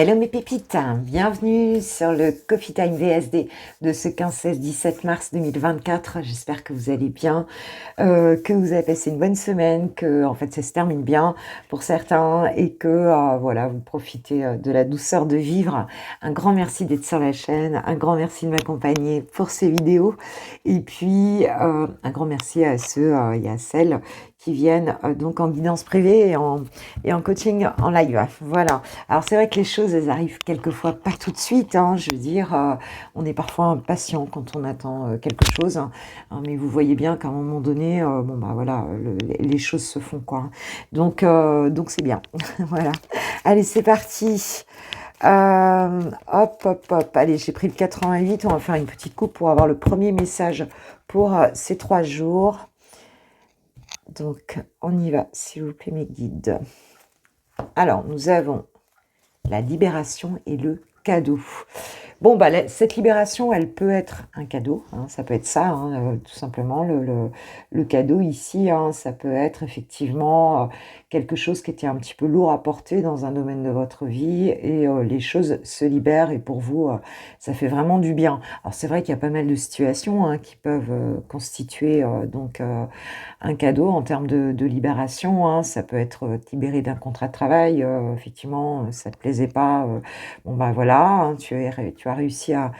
Hello mes pépites, bienvenue sur le Coffee Time VSD de ce 15, 16, 17 mars 2024. J'espère que vous allez bien, que vous avez passé une bonne semaine, que en fait ça se termine bien pour certains et que voilà, vous profitez de la douceur de vivre. Un grand merci d'être sur la chaîne, un grand merci de m'accompagner pour ces vidéos et puis un grand merci à ceux et à celles qui viennent donc en guidance privée et en coaching en live. Voilà. Alors c'est vrai que les choses, elles arrivent quelquefois pas tout de suite. Hein, je veux dire, on est parfois impatient quand on attend quelque chose. Hein, mais vous voyez bien qu'à un moment donné, bon bah voilà, les choses se font quoi. Hein. Donc c'est bien. Voilà. Allez, c'est parti. Hop, hop, hop. Allez, j'ai pris le 88. On va faire une petite coupe pour avoir le premier message pour ces 3 jours. Donc, on y va, s'il vous plaît, mes guides. Alors, nous avons la libération et le cadeau. Bon, bah, cette libération, elle peut être un cadeau. Hein, ça peut être ça, hein, tout simplement. Le cadeau ici, hein, ça peut être effectivement quelque chose qui était un petit peu lourd à porter dans un domaine de votre vie et les choses se libèrent et pour vous, ça fait vraiment du bien. Alors, c'est vrai qu'il y a pas mal de situations hein, qui peuvent constituer donc un cadeau en termes de libération. Hein, ça peut être te libérer d'un contrat de travail. Effectivement, ça te plaisait pas. Bon, bah voilà, hein, tu as réussi à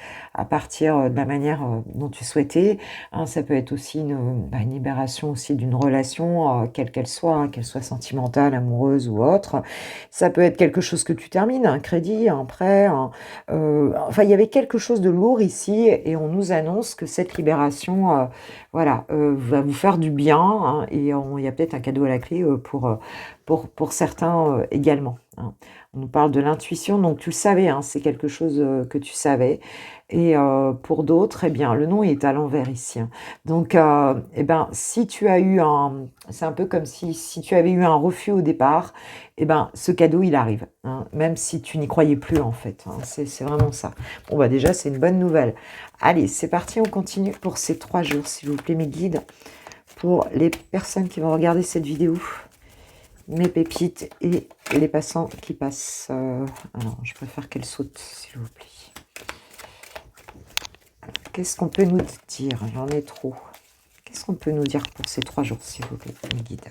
partir de la manière dont tu souhaitais. Hein, ça peut être aussi une libération aussi d'une relation, quelle qu'elle hein, qu'elle soit sentimentale, amoureuse ou autre. Ça peut être quelque chose que tu termines, un crédit, un prêt. Enfin, il y avait quelque chose de lourd ici et on nous annonce que cette libération voilà, va vous faire du bien hein, et il y a peut-être un cadeau à la clé pour certains également. Hein. On nous parle de l'intuition, donc tu le savais, hein, c'est quelque chose que tu savais. Et pour d'autres, eh bien, le nom est à l'envers ici. Hein. Donc, eh ben, si tu as eu c'est un peu comme si tu avais eu un refus au départ, eh ben, ce cadeau, il arrive. Hein, même si tu n'y croyais plus, en fait. Hein, c'est vraiment ça. Bon, bah déjà, c'est une bonne nouvelle. Allez, c'est parti, on continue pour ces 3 jours, s'il vous plaît, mes guides. Pour les personnes qui vont regarder cette vidéo, mes pépites et les passants qui passent. Alors, je préfère qu'elle saute, s'il vous plaît. Qu'est-ce qu'on peut nous dire? J'en ai trop. Qu'est-ce qu'on peut nous dire pour ces 3 jours, s'il vous plaît, mes guides?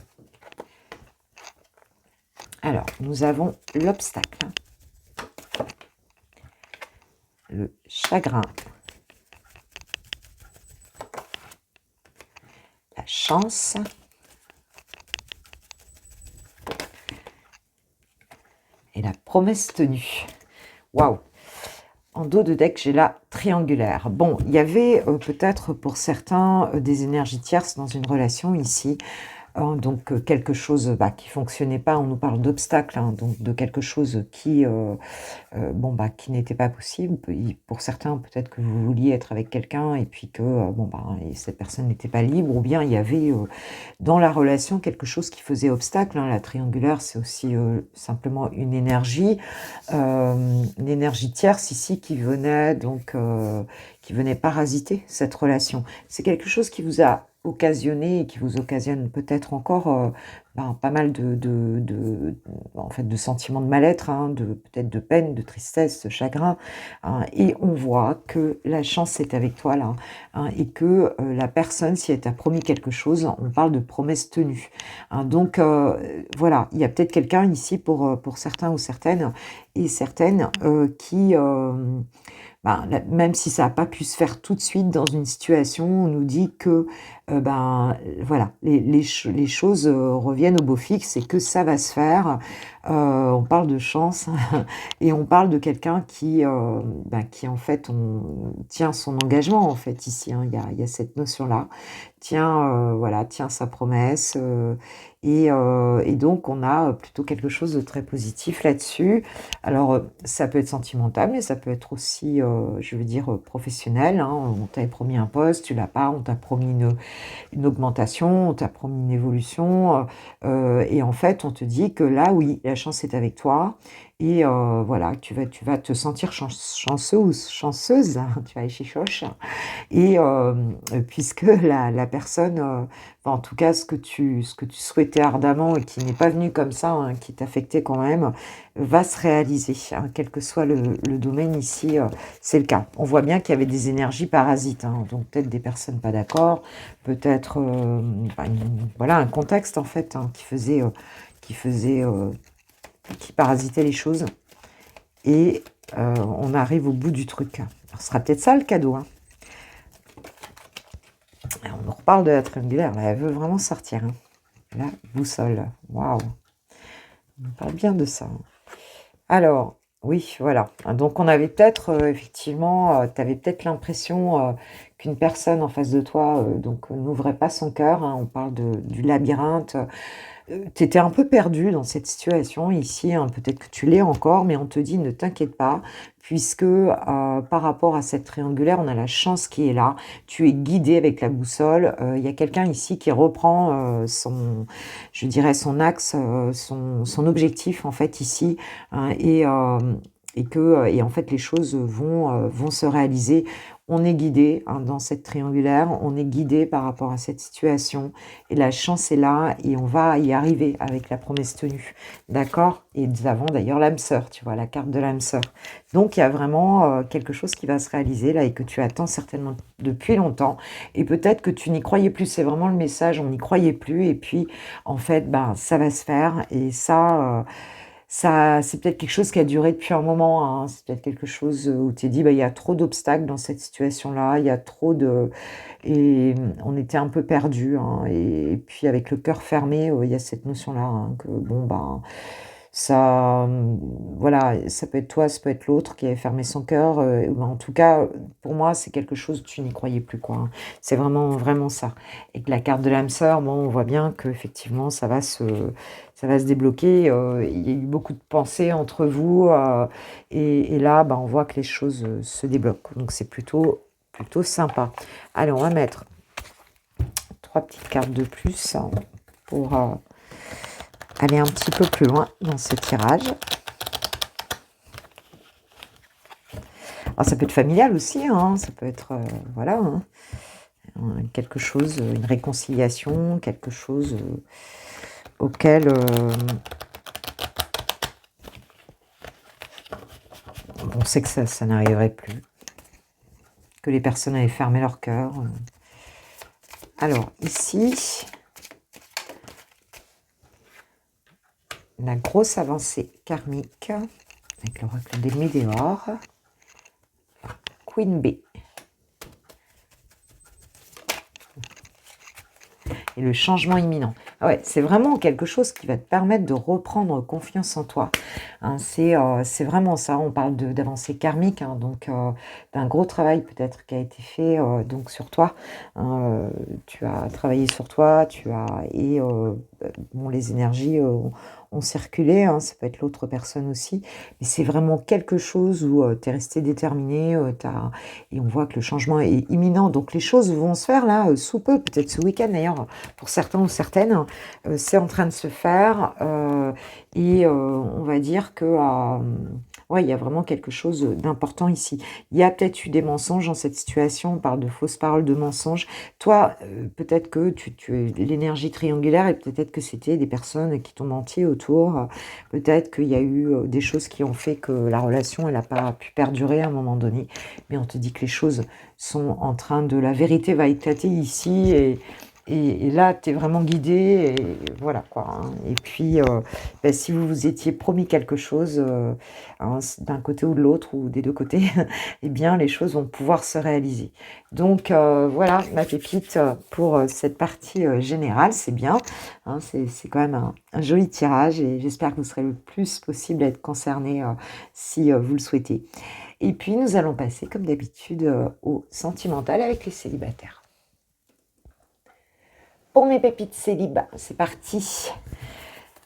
Alors, nous avons l'obstacle, le chagrin, la chance, et la promesse tenue. Waouh! En dos de deck, j'ai la triangulaire. Bon, il y avait peut-être pour certains des énergies tierces dans une relation ici. Hein, donc quelque chose qui fonctionnait pas. On nous parle d'obstacles, hein, donc de quelque chose qui bon bah qui n'était pas possible. Pour certains, peut-être que vous vouliez être avec quelqu'un et puis que bon bah et cette personne n'était pas libre, ou bien il y avait dans la relation quelque chose qui faisait obstacle. Hein. La triangulaire, c'est aussi simplement une énergie tierce ici qui venait donc qui venait parasiter cette relation. C'est quelque chose qui vous a occasionné et qui vous occasionne peut-être encore pas mal en fait, de sentiments de mal-être, hein, peut-être de peine, de tristesse, de chagrin. Hein, et on voit que la chance est avec toi là. Hein, et que la personne, si elle t'a promis quelque chose, on parle de promesse tenue. Hein, donc voilà, il y a peut-être quelqu'un ici pour certains ou certaines et certaines qui... même si ça n'a pas pu se faire tout de suite dans une situation, on nous dit que voilà, les choses reviennent au beau fixe et que ça va se faire. On parle de chance et on parle de quelqu'un qui en fait on tient son engagement en fait ici. Hein, il y a cette notion-là. Tient sa promesse et donc on a plutôt quelque chose de très positif là-dessus. Alors ça peut être sentimental, mais ça peut être aussi, je veux dire, professionnel. Hein. On t'avait promis un poste, tu l'as pas, on t'a promis une augmentation, on t'a promis une évolution, et en fait on te dit que là oui, la chance est avec toi et voilà, tu vas te sentir chanceux ou chanceuse, tu vas aller chez Choche et puisque la personne, enfin, en tout cas ce que tu souhaitais ardemment et qui n'est pas venu comme ça, hein, qui t'affectait quand même, va se réaliser, hein, quel que soit le domaine ici, c'est le cas. On voit bien qu'il y avait des énergies parasites, hein, donc peut-être des personnes pas d'accord, peut-être, bah, voilà un contexte en fait, hein, qui faisait, qui parasitait les choses et on arrive au bout du truc. Alors, ce sera peut-être ça le cadeau, hein. On nous reparle de la triangulaire, là, elle veut vraiment sortir, hein. La boussole, waouh, on parle bien de ça. Alors, oui, voilà. Donc, on avait peut-être, effectivement, tu avais peut-être l'impression qu'une personne en face de toi donc n'ouvrait pas son cœur, hein. On parle du labyrinthe. Tu étais un peu perdu dans cette situation ici, hein, peut-être que tu l'es encore, mais on te dit: «Ne t'inquiète pas», puisque, par rapport à cette triangulaire, on a la chance qui est là. Tu es guidé avec la boussole, il y a quelqu'un ici qui reprend, je dirais son axe, son objectif en fait ici, hein, et en fait les choses vont se réaliser. On est guidé, hein, dans cette triangulaire, on est guidé par rapport à cette situation et la chance est là et on va y arriver avec la promesse tenue, d'accord? Et nous avons d'ailleurs l'âme sœur, tu vois, la carte de l'âme sœur. Donc il y a vraiment quelque chose qui va se réaliser là et que tu attends certainement depuis longtemps et peut-être que tu n'y croyais plus, c'est vraiment le message, on n'y croyait plus et puis en fait, ben, ça va se faire et ça, c'est peut-être quelque chose qui a duré depuis un moment, hein. C'est peut-être quelque chose où tu t'es dit: «Bah, il y a trop d'obstacles dans cette situation-là, il y a trop de» et on était un peu perdus, hein et puis avec le cœur fermé, il y a cette notion-là, hein, que bon, ben, ça, voilà, ça peut être toi, ça peut être l'autre qui avait fermé son cœur, ou en tout cas, pour moi, c'est quelque chose tu n'y croyais plus, quoi, hein. C'est vraiment, vraiment ça et que la carte de l'âme sœur, bon, on voit bien qu'effectivement ça va se débloquer, il y a eu beaucoup de pensées entre vous, et là, bah, on voit que les choses, se débloquent. Donc c'est plutôt sympa. Allez, on va mettre 3 petites cartes de plus, hein, pour, aller un petit peu plus loin dans ce tirage. Alors ça peut être familial aussi, hein, ça peut être, voilà, hein, quelque chose, une réconciliation, quelque chose, auquel, on sait que ça n'arriverait plus, que les personnes avaient fermé leur cœur. Alors ici, la grosse avancée karmique avec l'oracle des météores, Queen B. Et le changement imminent. Ah ouais, c'est vraiment quelque chose qui va te permettre de reprendre confiance en toi, hein. C'est vraiment ça. On parle d'avancée karmique, hein, donc d'un gros travail peut-être qui a été fait donc sur toi, hein, tu as travaillé sur toi, bon, les énergies ont circulé, hein, ça peut être l'autre personne aussi, mais c'est vraiment quelque chose où tu es resté déterminé, et on voit que le changement est imminent, donc les choses vont se faire là sous peu, peut-être ce week-end d'ailleurs, pour certains ou certaines, c'est en train de se faire, et on va dire que, ouais, il y a vraiment quelque chose d'important ici. Il y a peut-être eu des mensonges dans cette situation, on parle de fausses paroles, de mensonges. Toi, peut-être que tu es l'énergie triangulaire et peut-être que c'était des personnes qui t'ont menti autour, peut-être qu'il y a eu, des choses qui ont fait que la relation, elle n'a pas pu perdurer à un moment donné, mais on te dit que les choses sont en train de la vérité va éclater ici et là, tu es vraiment guidé et voilà quoi, hein. Et puis, bah, si vous vous étiez promis quelque chose, hein, d'un côté ou de l'autre ou des 2 côtés, eh bien les choses vont pouvoir se réaliser. Donc, voilà ma pépite, pour, cette partie, générale, c'est bien, hein, c'est quand même un joli tirage et j'espère que vous serez le plus possible à être concernés, si, vous le souhaitez. Et puis nous allons passer comme d'habitude, au sentimental avec les célibataires. Pour mes pépites célibat, c'est parti.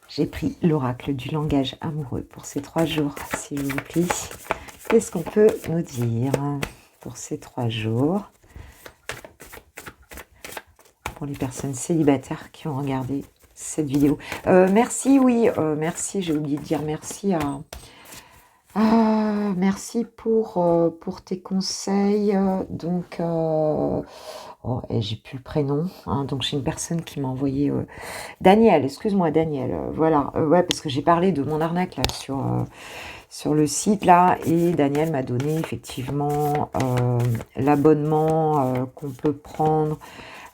J'ai pris l'oracle du langage amoureux pour ces 3 jours, s'il vous plaît. Qu'est-ce qu'on peut nous dire pour ces 3 jours? Pour les personnes célibataires qui ont regardé cette vidéo. Merci, oui, merci, j'ai oublié de dire merci Ah, merci pour tes conseils. Donc, oh, et j'ai plus le prénom, hein, donc j'ai une personne qui m'a envoyé Daniel, excuse-moi Daniel, voilà, ouais, parce que j'ai parlé de mon arnaque là sur le site là, et Daniel m'a donné effectivement l'abonnement qu'on peut prendre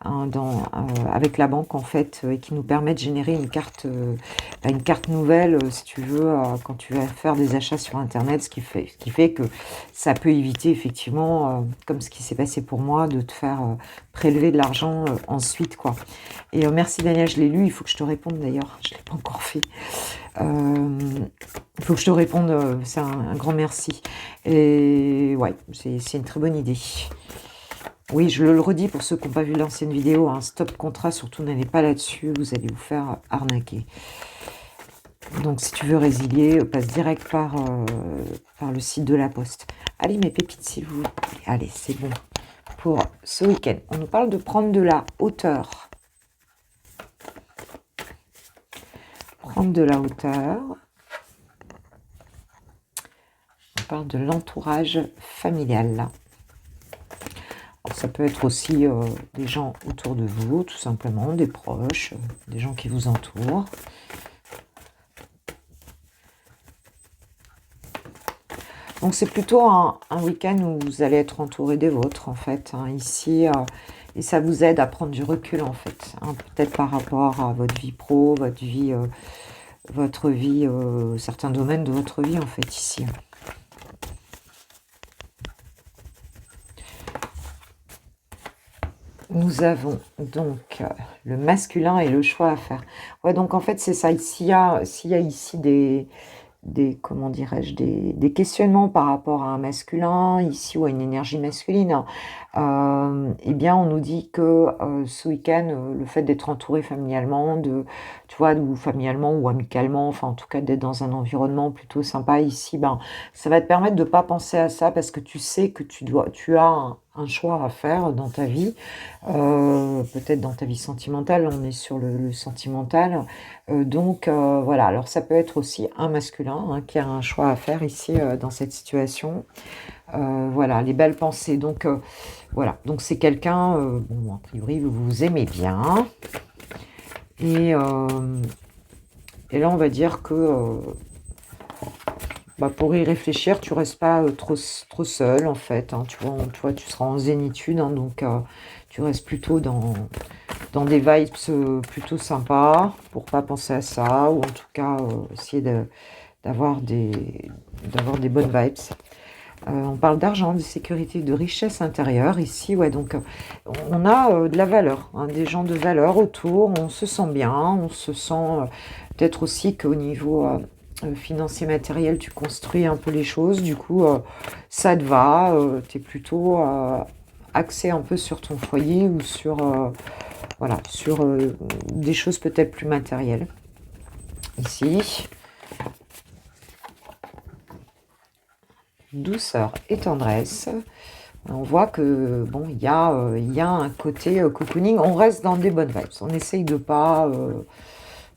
hein, avec la banque en fait, et qui nous permet de générer une carte nouvelle, si tu veux, quand tu vas faire des achats sur internet, ce qui fait que ça peut éviter effectivement, comme ce qui s'est passé pour moi, de te faire prélever de l'argent ensuite quoi. Et merci Daniel, je l'ai lu, il faut que je te réponde d'ailleurs, je ne l'ai pas encore fait. Il faut que je te réponde, c'est un grand merci. Et ouais, c'est une très bonne idée. Oui, je le redis pour ceux qui n'ont pas vu l'ancienne vidéo, hein, stop contrat, surtout n'allez pas là-dessus, vous allez vous faire arnaquer. Donc si tu veux résilier, passe direct par le site de la Poste. Allez mes pépites, s'il vous plaît. Allez, c'est bon pour ce week-end. On nous parle de prendre de la hauteur. Prendre de la hauteur. On parle de l'entourage familial. Alors, ça peut être aussi des gens autour de vous, tout simplement, des proches, des gens qui vous entourent. Donc c'est plutôt un week-end où vous allez être entouré des vôtres, en fait, hein, ici, et ça vous aide à prendre du recul, en fait, hein, peut-être par rapport à votre vie pro, votre vie, certains domaines de votre vie, en fait, ici. Nous avons donc le masculin et le choix à faire. Ouais, donc en fait, c'est ça. S'il y a ici comment dirais-je, des questionnements par rapport à un masculin, ici, ou à une énergie masculine, eh bien, on nous dit que ce week-end, le fait d'être entouré familialement, tu vois, ou familialement ou amicalement, enfin, en tout cas, d'être dans un environnement plutôt sympa ici, ben, ça va te permettre de ne pas penser à ça parce que tu sais que tu as un choix à faire dans ta vie, peut-être dans ta vie sentimentale, on est sur le sentimental, donc voilà, alors ça peut être aussi un masculin hein, qui a un choix à faire ici dans cette situation. Voilà, les belles pensées. Donc voilà, donc c'est quelqu'un, bon, a priori vous vous aimez bien. Et, et là on va dire que bah, pour y réfléchir, tu restes pas trop seul en fait. Hein, tu vois, tu seras en zénitude, hein, donc tu restes plutôt dans des vibes plutôt sympas pour pas penser à ça, ou en tout cas essayer d'avoir des bonnes vibes. On parle d'argent, de sécurité, de richesse intérieure ici, ouais, donc on a de la valeur, hein, des gens de valeur autour, on se sent bien, on se sent peut-être aussi qu'au niveau financier matériel, tu construis un peu les choses, du coup ça te va, tu es plutôt axé un peu sur ton foyer ou voilà, sur des choses peut-être plus matérielles. Ici, douceur et tendresse. On voit que bon, il y a un côté cocooning. On reste dans des bonnes vibes. On essaye de pas,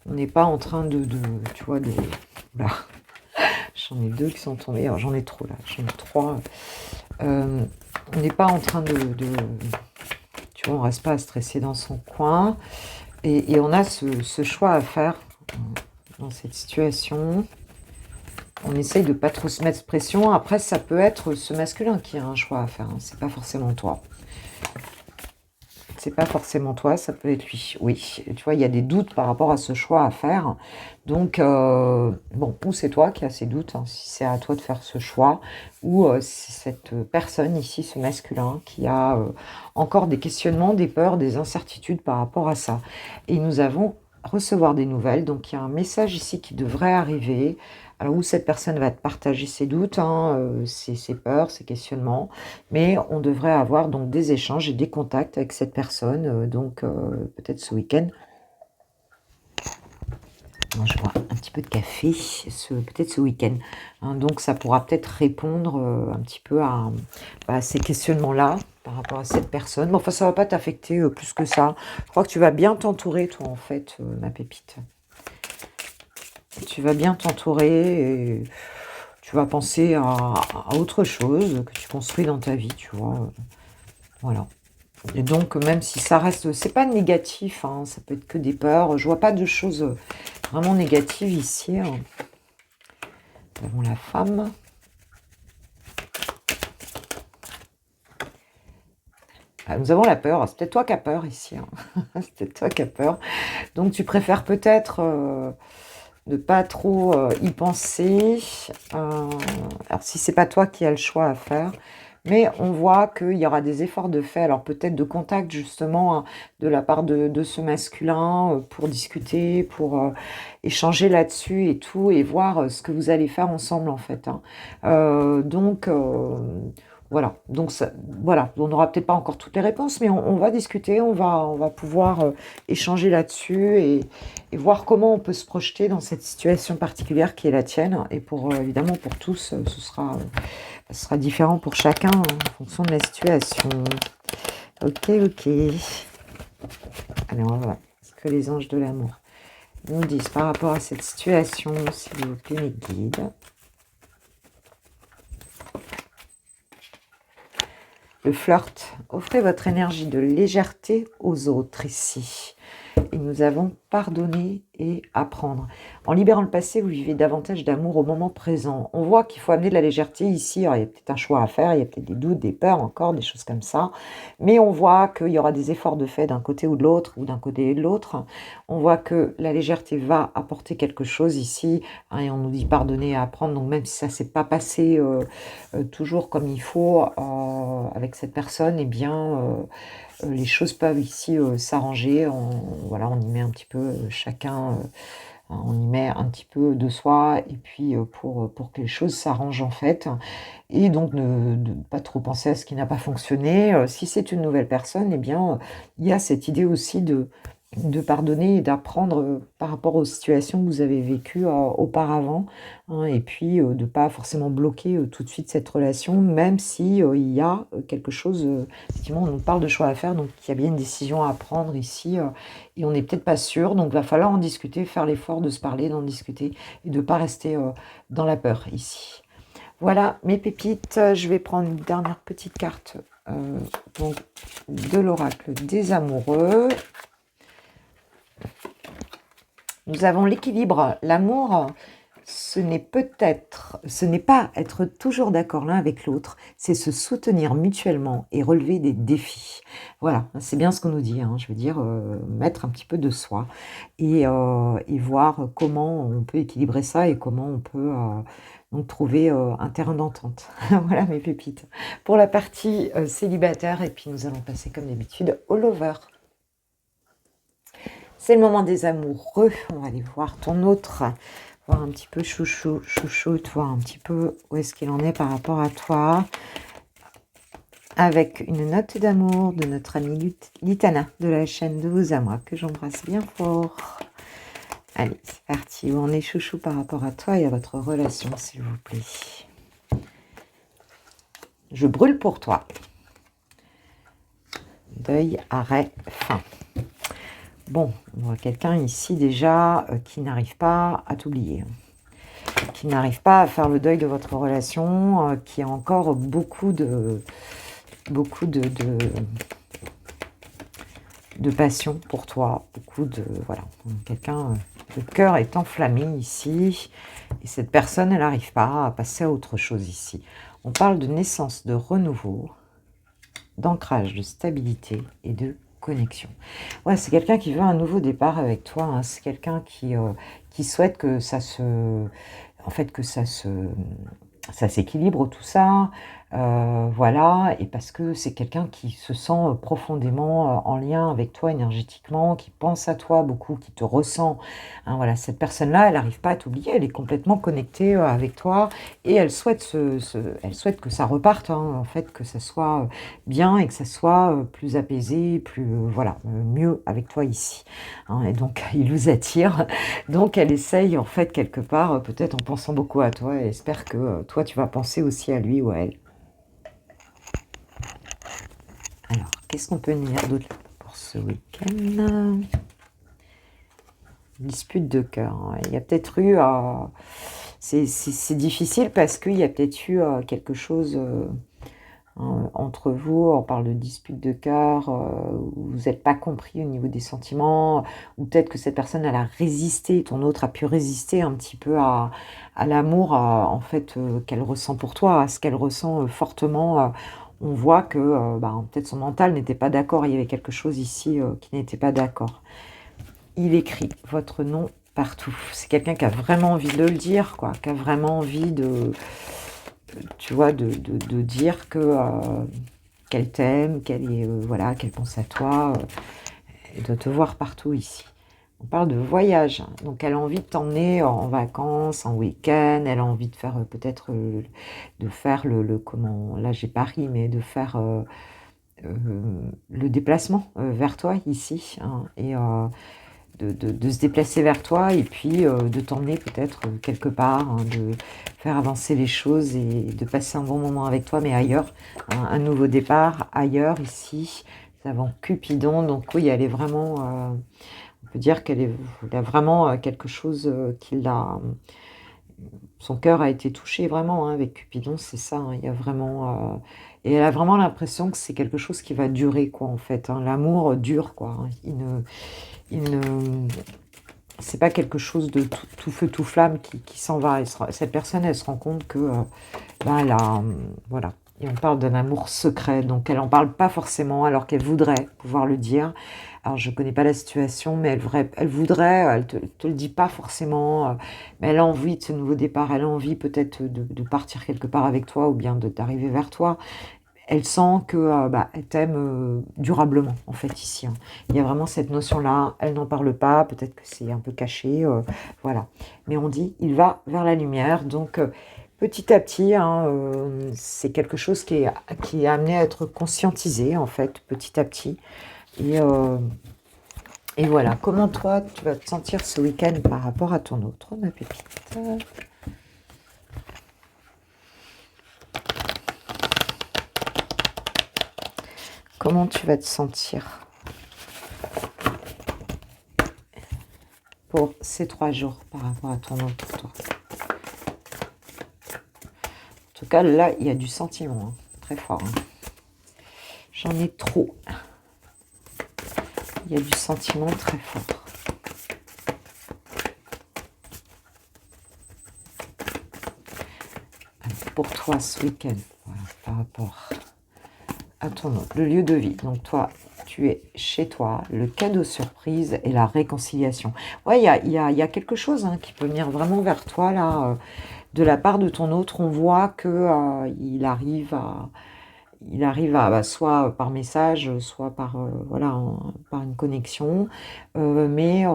on n'est pas en train tu vois, là, j'en ai deux qui sont tombés. Alors, j'en ai trop là, j'en ai trois. On n'est pas en train tu vois, on reste pas à stresser dans son coin. Et on a ce choix à faire dans cette situation. On essaye de pas trop se mettre de pression. Après, ça peut être ce masculin qui a un choix à faire. Hein. C'est pas forcément toi. C'est pas forcément toi, ça peut être lui. Oui, tu vois, il y a des doutes par rapport à ce choix à faire. Donc, bon, ou c'est toi qui as ces doutes, hein, si c'est à toi de faire ce choix, ou c'est cette personne ici, ce masculin, qui a encore des questionnements, des peurs, des incertitudes par rapport à ça. Et nous avons recevoir des nouvelles. Donc, il y a un message ici qui devrait arriver. Alors, où cette personne va te partager ses doutes, hein, ses peurs, ses questionnements. Mais on devrait avoir donc des échanges et des contacts avec cette personne, donc peut-être ce week-end. Je bois un petit peu de café, peut-être ce week-end. Hein, donc ça pourra peut-être répondre un petit peu à ces questionnements-là par rapport à cette personne. Bon, enfin, ça ne va pas t'affecter plus que ça. Je crois que tu vas bien t'entourer, toi, en fait, ma pépite. Tu vas bien t'entourer et tu vas penser à autre chose que tu construis dans ta vie, tu vois. Voilà. Et donc, même si ça reste, c'est pas négatif, hein, ça peut être que des peurs. Je vois pas de choses vraiment négatives ici, hein. Nous avons la femme. Ah, nous avons la peur. C'est peut-être toi qui as peur ici, hein. C'est peut-être toi qui as peur. Donc, tu préfères peut-être ne pas trop y penser. Alors, si c'est pas toi qui as le choix à faire, mais on voit qu'il y aura des efforts de fait, alors peut-être de contact justement, hein, de la part de ce masculin pour discuter, pour échanger là-dessus et tout, et voir ce que vous allez faire ensemble en fait, hein. Donc voilà, donc ça, voilà, on n'aura peut-être pas encore toutes les réponses, mais on va discuter, on va pouvoir échanger là-dessus et voir comment on peut se projeter dans cette situation particulière qui est la tienne. Et pour évidemment pour tous, ce sera différent pour chacun hein, en fonction de la situation. Ok, ok. Allez, on va voir ce que les anges de l'amour nous disent par rapport à cette situation, s'il vous plaît, mes guides. Le flirt. Offrez votre énergie de légèreté aux autres ici. Et nous avons pardonné et apprendre. En libérant le passé, vous vivez davantage d'amour au moment présent. On voit qu'il faut amener de la légèreté ici. Alors, il y a peut-être un choix à faire, il y a peut-être des doutes, des peurs encore, des choses comme ça. Mais on voit qu'il y aura des efforts de fait d'un côté ou de l'autre, ou d'un côté et de l'autre. On voit que la légèreté va apporter quelque chose ici. Hein, et on nous dit pardonner et apprendre. Donc même si ça ne s'est pas passé toujours comme il faut avec cette personne, eh bien... les choses peuvent ici s'arranger. Voilà, on y met un petit peu chacun, on y met un petit peu de soi, et puis pour que les choses s'arrangent en fait. Et donc ne pas trop penser à ce qui n'a pas fonctionné. Si c'est une nouvelle personne, eh bien, il y a cette idée aussi de pardonner et d'apprendre par rapport aux situations que vous avez vécues auparavant, hein, et puis de ne pas forcément bloquer tout de suite cette relation, même si il y a quelque chose, effectivement, on nous parle de choix à faire, donc il y a bien une décision à prendre ici, et on n'est peut-être pas sûr, donc il va falloir en discuter, faire l'effort de se parler, d'en discuter, et de ne pas rester dans la peur ici. Voilà mes pépites, je vais prendre une dernière petite carte donc, de l'oracle des amoureux. Nous avons l'équilibre, l'amour, ce n'est pas être toujours d'accord l'un avec l'autre, c'est se soutenir mutuellement et relever des défis. Voilà, c'est bien ce qu'on nous dit, hein, je veux dire, mettre un petit peu de soi et voir comment on peut équilibrer ça et comment on peut donc trouver un terrain d'entente. Voilà mes pépites. Pour la partie célibataire, et puis nous allons passer comme d'habitude au lover. C'est le moment des amoureux. On va aller voir ton autre, voir un petit peu chouchoute, voir un petit peu où est-ce qu'il en est par rapport à toi. Avec une note d'amour de notre amie Litana de la chaîne de Vous à moi, que j'embrasse bien fort. Allez, c'est parti. Où en est chouchou par rapport à toi et à votre relation, s'il vous plaît. Je brûle pour toi. Deuil, arrêt, fin. Bon, on voit quelqu'un ici déjà qui n'arrive pas à t'oublier, qui n'arrive pas à faire le deuil de votre relation, qui a encore beaucoup de passion pour toi, voilà, quelqu'un, le cœur est enflammé ici, et cette personne, elle n'arrive pas à passer à autre chose ici. On parle de naissance, de renouveau, d'ancrage, de stabilité et de connexion. Ouais, c'est quelqu'un qui veut un nouveau départ avec toi, hein. C'est quelqu'un qui souhaite que ça s'équilibre tout ça, voilà, et parce que c'est quelqu'un qui se sent profondément en lien avec toi énergétiquement, qui pense à toi beaucoup, qui te ressent, hein, voilà, cette personne-là, elle n'arrive pas à t'oublier, elle est complètement connectée avec toi, et elle souhaite elle souhaite que ça reparte, hein, en fait, que ça soit bien et que ça soit plus apaisé, plus, voilà, mieux avec toi ici, hein, et donc il vous attire, donc elle essaye en fait quelque part, peut-être en pensant beaucoup à toi, et espère que toi tu vas penser aussi à lui ou à elle. Alors, qu'est-ce qu'on peut dire d'autre pour ce week-end? Dispute de cœur. Il y a peut-être eu C'est difficile parce qu'il y a peut-être eu quelque chose entre vous. On parle de dispute de cœur, où vous n'êtes pas compris au niveau des sentiments, ou peut-être que cette personne, elle a résisté, ton autre a pu résister un petit peu à l'amour, en fait, qu'elle ressent pour toi, à ce qu'elle ressent fortement. On voit que peut-être son mental n'était pas d'accord, il y avait quelque chose ici qui n'était pas d'accord. Il écrit votre nom partout. C'est quelqu'un qui a vraiment envie de le dire, quoi, qui a vraiment envie de, tu vois, de dire que qu'elle t'aime, qu'elle est, voilà, qu'elle pense à toi, et de te voir partout ici. On parle de voyage, hein. Donc elle a envie de t'emmener en vacances, en week-end, elle a envie de faire peut-être de faire comment, là j'ai Paris, mais de faire le déplacement vers toi ici, hein, et de se déplacer vers toi et puis de t'emmener peut-être quelque part, hein, de faire avancer les choses et de passer un bon moment avec toi, mais ailleurs, hein, un nouveau départ ailleurs ici. Nous avons Cupidon, donc oui, elle est vraiment, on peut dire qu'elle a vraiment quelque chose qui l'a, son cœur a été touché vraiment, hein, avec Cupidon, c'est ça, hein, il y a vraiment, et elle a vraiment l'impression que c'est quelque chose qui va durer, quoi, en fait, hein. L'amour dure, quoi, hein. Il ne c'est pas quelque chose de tout feu, tout flamme qui s'en va. Cette personne, elle se rend compte que, elle a, voilà. Et on parle d'un amour secret, donc elle en parle pas forcément alors qu'elle voudrait pouvoir le dire. Alors je connais pas la situation, mais elle voudrait, elle te le dit pas forcément, mais elle a envie de ce nouveau départ, elle a envie peut-être de partir quelque part avec toi ou bien d'arriver vers toi. Elle sent que, elle t'aime, durablement, en fait, ici, hein. Il y a vraiment cette notion-là, elle n'en parle pas, peut-être que c'est un peu caché, voilà. Mais on dit: «Il va vers la lumière», donc petit à petit, hein, c'est quelque chose qui est amené à être conscientisé, en fait, petit à petit, et et voilà. Comment toi, tu vas te sentir ce week-end par rapport à ton autre, ma pépite? Comment tu vas te sentir pour ces 3 jours par rapport à ton autre, toi? En tout cas, là, il y a du sentiment, hein, très fort, hein. J'en ai trop. Il y a du sentiment très fort. Alors, pour toi, ce week-end, voilà, par rapport à ton autre, le lieu de vie. Donc toi, tu es chez toi, le cadeau surprise et la réconciliation. Ouais, il y a quelque chose, hein, qui peut venir vraiment vers toi, là, de la part de ton autre. On voit que il arrive à, soit par message, soit par, voilà, par une connexion, mais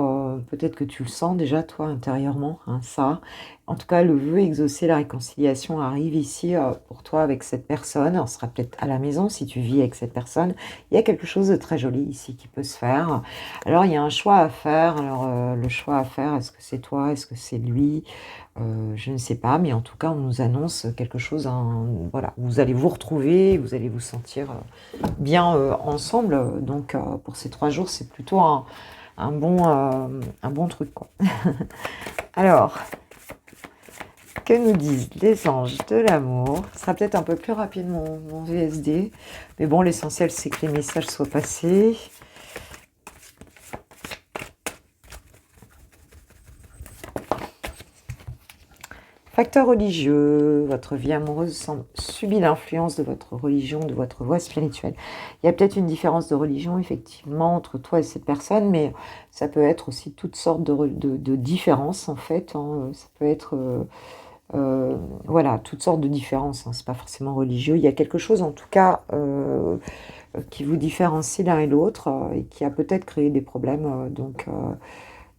peut-être que tu le sens déjà toi intérieurement, hein, ça. En tout cas, le vœu exaucé, la réconciliation arrive ici, pour toi avec cette personne. On sera peut-être à la maison si tu vis avec cette personne. Il y a quelque chose de très joli ici qui peut se faire. Alors il y a un choix à faire. Alors, le choix à faire, est-ce que c'est toi? Est-ce que c'est lui? Je ne sais pas, mais en tout cas, on nous annonce quelque chose, voilà, vous allez vous retrouver, vous allez vous sentir bien ensemble. Donc, pour ces 3 jours, c'est plutôt un bon truc, quoi. Alors, que nous disent les anges de l'amour? Ce sera peut-être un peu plus rapide, mon VSD, mais bon, l'essentiel, c'est que les messages soient passés. Facteur religieux, votre vie amoureuse semble subir l'influence de votre religion, de votre voie spirituelle. Il y a peut-être une différence de religion, effectivement, entre toi et cette personne, mais ça peut être aussi toutes sortes de différences, en fait, hein. Ça peut être, voilà, toutes sortes de différences, hein. C'est pas forcément religieux. Il y a quelque chose, en tout cas, qui vous différencie l'un et l'autre, et qui a peut-être créé des problèmes,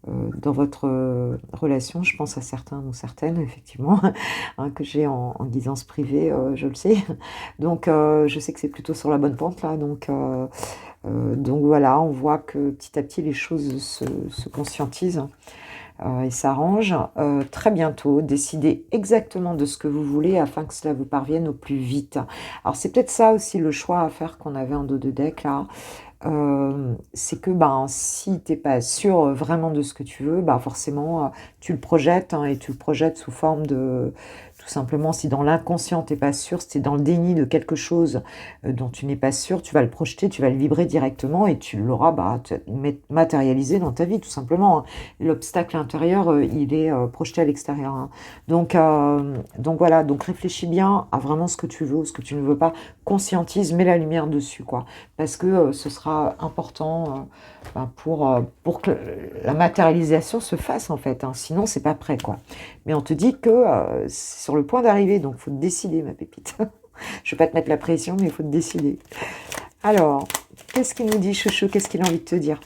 dans votre relation. Je pense à certains ou certaines, effectivement, hein, que j'ai en guidance privée, je le sais. Donc, je sais que c'est plutôt sur la bonne pente, là. Donc voilà, on voit que petit à petit, les choses se conscientisent. et s'arrange très bientôt. Décidez exactement de ce que vous voulez afin que cela vous parvienne au plus vite. Alors c'est peut-être ça aussi le choix à faire qu'on avait en dos de deck là. C'est que ben, si tu n'es pas sûr vraiment de ce que tu veux, ben, forcément tu le projettes, hein, et tu le projettes sous forme de... Tout simplement, si dans l'inconscient tu n'es pas sûr, si tu es dans le déni de quelque chose dont tu n'es pas sûr, tu vas le projeter, tu vas le vibrer directement et tu l'auras matérialisé dans ta vie, tout simplement, hein. L'obstacle intérieur, il est projeté à l'extérieur, hein. Donc voilà, donc réfléchis bien à vraiment ce que tu veux ou ce que tu ne veux pas, conscientise, mets la lumière dessus, quoi. Parce que ce sera important pour que la matérialisation se fasse, en fait, hein. Sinon, c'est pas prêt, quoi. Mais on te dit que c'est sur le point d'arriver, donc il faut te décider, ma pépite. Je ne vais pas te mettre la pression, mais il faut te décider. Alors, qu'est-ce qu'il nous dit, Chouchou? Qu'est-ce qu'il a envie de te dire?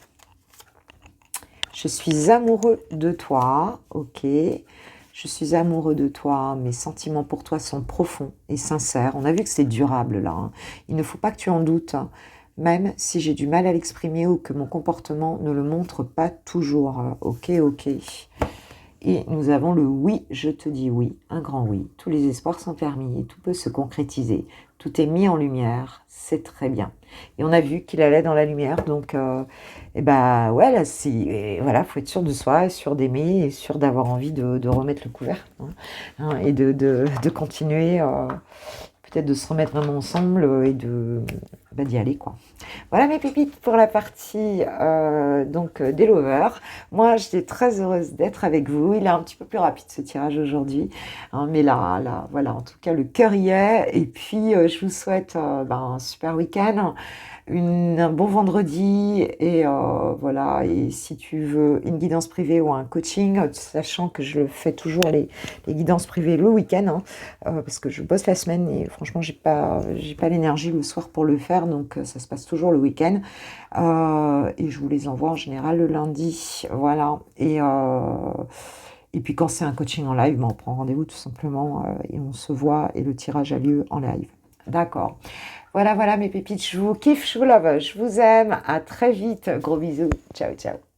Je suis amoureux de toi, ok. Je suis amoureux de toi, mes sentiments pour toi sont profonds et sincères. On a vu que c'est durable là, hein. Il ne faut pas que tu en doutes, hein, même si j'ai du mal à l'exprimer ou que mon comportement ne le montre pas toujours. Ok, ok. Et nous avons le oui, je te dis oui, un grand oui. Tous les espoirs sont permis et tout peut se concrétiser. Tout est mis en lumière, c'est très bien. Et on a vu qu'il allait dans la lumière, donc et ben ouais, là, voilà, faut être sûr de soi, sûr d'aimer et sûr d'avoir envie de remettre le couvert, hein, et de continuer, peut-être de se remettre vraiment ensemble et d'y aller, quoi. Voilà mes pépites pour la partie des lovers. Moi, j'étais très heureuse d'être avec vous. Il est un petit peu plus rapide ce tirage aujourd'hui, hein, mais là, voilà, en tout cas, le cœur y est. Et puis, je vous souhaite un super week-end, un bon vendredi. Et voilà, et si tu veux une guidance privée ou un coaching, sachant que je fais toujours les guidances privées le week-end, hein, parce que je bosse la semaine et franchement, j'ai pas l'énergie le soir pour le faire, donc ça se passe toujours le week-end. Et je vous les envoie en général le lundi, voilà. Et puis quand c'est un coaching en live, on prend rendez-vous tout simplement et on se voit et le tirage a lieu en live. D'accord. Voilà mes pépites, je vous kiffe, je vous love, je vous aime. À très vite. Gros bisous. Ciao, ciao.